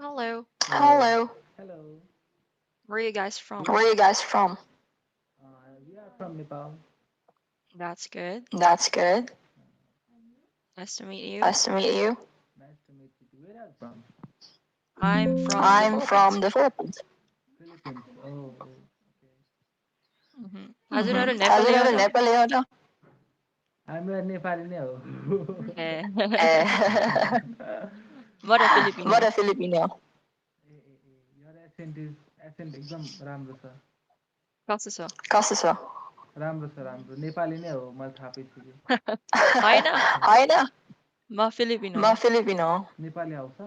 Hello. Hello. Hello. Where are you guys from? Where are you guys from? We are from Nepal. That's good. That's good. Nice to meet you. Nice to meet you. Nice to meet you. Where are you from? I'm from the I'm Philippines. from the Philippines. Philippines. Oh, okay. हजुरहरू Nepali हो हजुरहरू र? नेपाली हो र? हामीहरू नेपाली नै हो ए ए म त Filipino म हो। त फिलिपिनो हो। Your accent एकदम राम्रो छ कस्तो छ? कस्तो छ? राम्रो छ राम्रो नेपाली नै हो मैले थाहा पाइसकेँ होइन, होइन, म फिलिपिनो म हो। फिलिपिनो हो। नेपाली आउँछ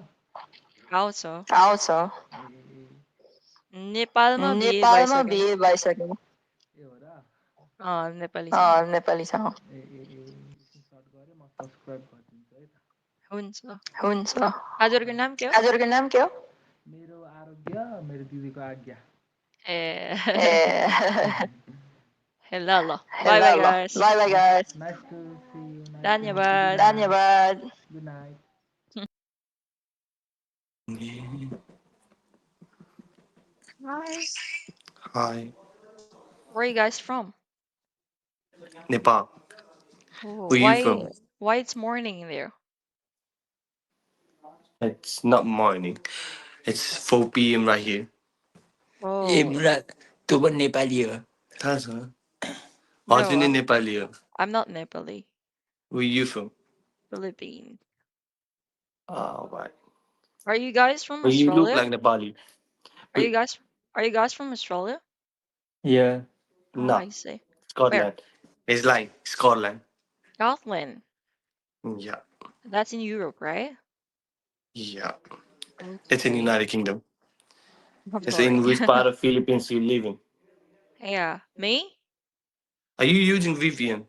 आउँछ। आउँछ। नेपालमा बिहे नेपालमा भइसकेँ। बिहे भइसकेको। ए हो र नेपाली छ म। नेपाली छ। सर्ट गरेँ म सब्सक्राइब गरिदिन्छु है त हुन्छ। हुन्छ। हजुरको नाम के हो? हजुरको नाम के हो? मेरो आरोग्य मेरो दिदीको आज्ञा ए ए ल ल बाई ल बाई ल guys. Bye bye guys. Nice to see you धन्यवाद। धन्यवाद। Good night Hi. Hi, Where are you guys from? Nepal. Oh, Where you from? why it's morning there? It's not morning. It's 4 p.m. right here. A Oh, मुराद तँ पनि नेपाली हो थाहा छ no, हजुर नै नेपाली हो I'm not Nepali. Where you from? Philippines. Oh, right. Are you guys from But you look Australia? like Nepali. Are you Wait, guys are you guys from Australia? Yeah. Oh, no, I see. Where? Scotland. It's like Scotland. Scotland. Yeah, That's in Europe, right? yeah. It's in Okay. United Kingdom. I'm It's sorry. in which part of Philippines you live in? Yeah. Me? Are you using VPN?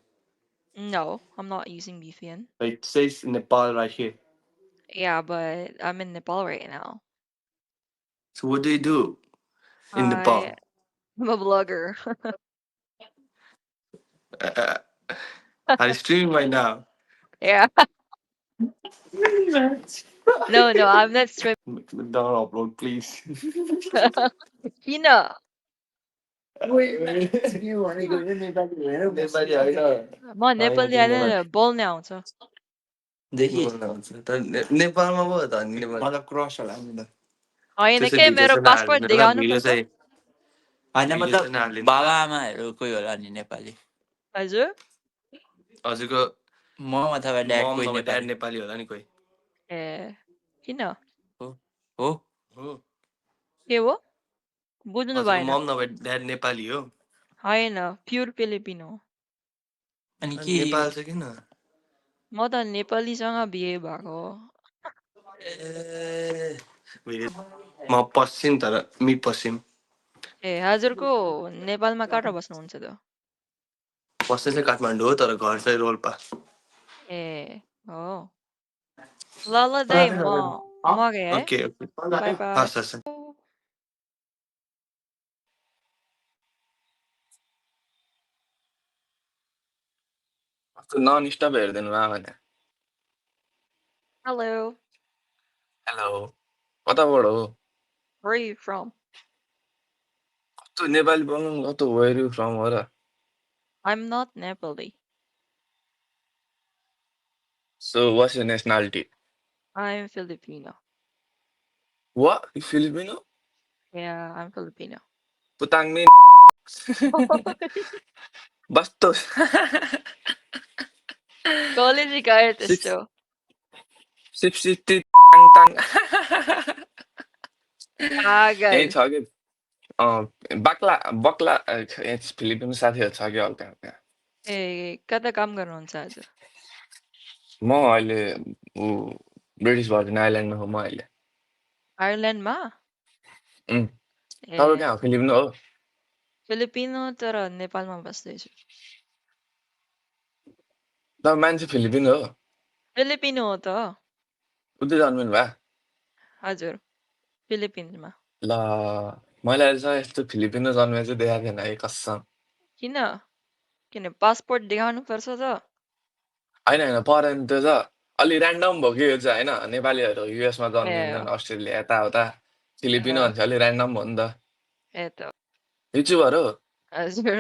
No, I'm not using VPN. It says Nepal right here. Yeah, but I'm in Nepal right now. So what do you do in I'm Nepal? a vlogger. Uh, are you streaming right now? Yeah. No, I'm not streaming. Don't upload, please. Kiन? Nepali होइन म नेपाली होइन बोल्ने आउँछ। देखि नेपालमा पो हो त अनि मतलब क्रस होला नि त होइन त्यसै के भिडियो मेरो चाहिँ पासपोर्ट नहालिदिनु ल देखाउनु भिडियो पर्छ। चाहिँ होइन भिडियो मतलब चाहिँ नहालिदिनु बाबाआमाहरू कोही होला नि नेपाली हजुर? हजुरको मम अथवा ड्याड मम कोही नभए ड्याड नेपाली नेपाली होला नि कोही ए किन? हो हो हो के हो? बुझ्नु हजुरको भएन। मम नभए ड्याड नेपाली हो होइन, प्योर फिलिपिनो हो। अनि अनि के नेपाल चाहिँ किन म त नेपालीसँग बिहे भएको हो। ए म पश्चिम तर पश्चिम ए हजुरको नेपालमा कहाँ बस्नुहुन्छ त? बस्ने चाहिँ काठमाडौँ हो तर घर चाहिँ रोल्पा ए हो। ल दाइ म गएँ है। Okay by by. हस् हस् नन स्टप हेरिदिनु भयो भने Hello. हेलो कताबाट हो Where are you from? कस्तो नेपाली बोल्नु कस्तो वेयर यु फ्रम हो र I'm not Nepali. So what's your nationality I'm Filipino. What? Filipino? Yeah, I'm Filipino. Putang min. Bastos. College गए Six, त्यस्तो। six, sixty, tang, tang. यही पागल। छ कि बक्ला बक्ला फिलिपिनो साथीहरू छ कि हल्का हल्का ए कता काम गर्नुहुन्छ आज? म अहिले ऊ ब्रिटिस भर्जिन आइल्यान्डमा हो म अहिले आयरल्यान्डमा? तपाईँ ए कहाँ हो फिलिपिनो हो फिलिपिनो तर नेपालमा बस्दैछु। तपाईँ मान्छे फिलिपिनो हो फिलिपिनो हो त। उतै जन्मिनु भयो हजुर फिलिपिन्समा। ल मैले अहिलेसम्म यस्तो फिलिपिनो जन्मे चाहिँ देखाएको थिएन है कसम किन पासपोर्ट देखाउनु पर्छ त? होइन होइन परेन त्यो त अलि ऱ्यान्डम भयो कि यो चाहिँ होइन नेपालीहरू युएसमा ए जन्मिन्छन् अस्ट्रेलिया यताउता फिलिपिनो अँ, भन्छ अलि ऱ्यान्डम भयो नि त ए त युट्युबर हो हजुर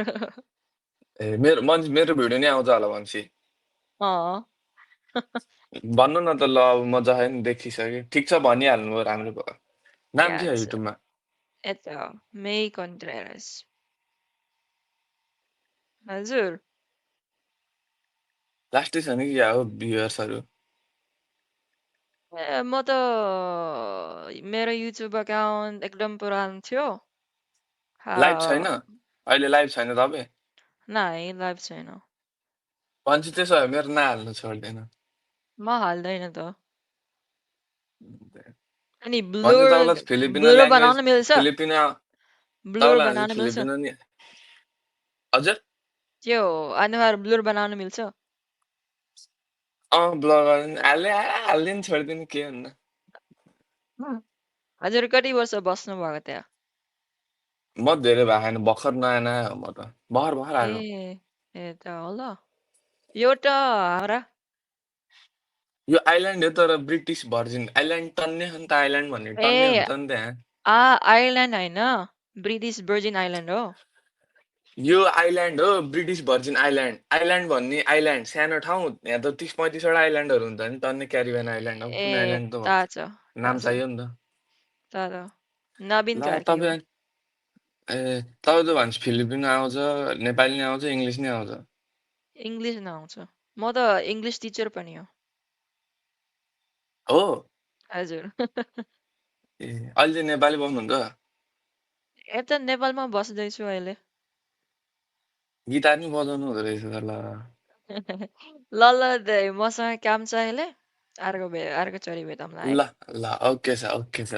ए मेरो भिडियो नै आउँछ होला भनेपछि अँ भन्नु न त ल अब म जहाँ नि देखिसकेँ ठिक छ भनिहाल्नु भयो राम्रो भयो नाम के हो याद छ युट्युबमा ए त मे कन्ट्रेरास हजुर लास्टै छ नि क्या हो भ्युअर्सहरू ए म त मेरो युट्युब अकाउन्ट एकदम पुरानो थियो लाइभ छैन हाँ, अहिले लाइभ छैन तपाईँ नाइ लाइभ छैन भन्छ त्यसो भए मेरो नहाल्नु छोड्दैन म हाल्दैन त अनि भन्छ ब्लुर तपाईँलाई फिलिपिनो ब्लुर ल्याङ्ग्वेज बनाउन मिल्छ फिलिपिनो ब्लुर तपाईँलाई बनाउन मिल्छ फिलिपिनो नि हजुर त्यो अनुहार ब्लुर बनाउन मिल्छ ब्लग हालिदिनु छोडिदिनु के भन्नु हुँ। हजुर कति वर्ष बस्नु भएको त्यहाँ म धेरै भएको छैन भर्खर नयाँ नयाँ हो म त भर्खर भर्खर आएको ए ए त होला एउटा हाम्रा यो आइल्यान्ड हो तर ब्रिटिस भर्जिन आइल्यान्ड टन्ने हो नि त आइल्यान्ड भन्ने टन्ने ए हुन्छ नि त्यहाँ आइल्यान्ड होइन ब्रिटिस भर्जिन आइल्यान्ड हो यो आइल्यान्ड हो ब्रिटिस भर्जिन आइल्यान्ड आइल्यान्ड भन्ने आइल्यान्ड सानो ठाउँ यहाँ त 30-35वटा आइल्यान्डहरू हुन्छ नि टन्ने क्यारिबियन आइल्यान्ड अब कुन ए आइल्यान्ड त थाहा भन्छ छ नाम थाहा छ चाहियो नि त थाहा छ नवीन ल कार्की हो तपाईँ ए तपाईँ त भन्छ फिलिपिनो आउँछ नेपाली नै आउँछ इङ्ग्लिस नै आउँछ इङ्ग्लिस नआउँछ म त इङ्ग्लिस टिचर पनि हो हो हजुर ए अहिले चाहिँ नेपाली बोल्नुहुन्छ यता नेपालमा बस्दैछु अहिले गिटार नि बजाउनु हुँदो रहेछ त ल ल ल मसँग काम छ अहिले अर्को चोरी भेटौँला है ल ल ओके छ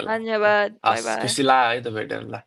धन्यवाद बाई हस् बाई खुसी लाग्यो है त भेटेर ल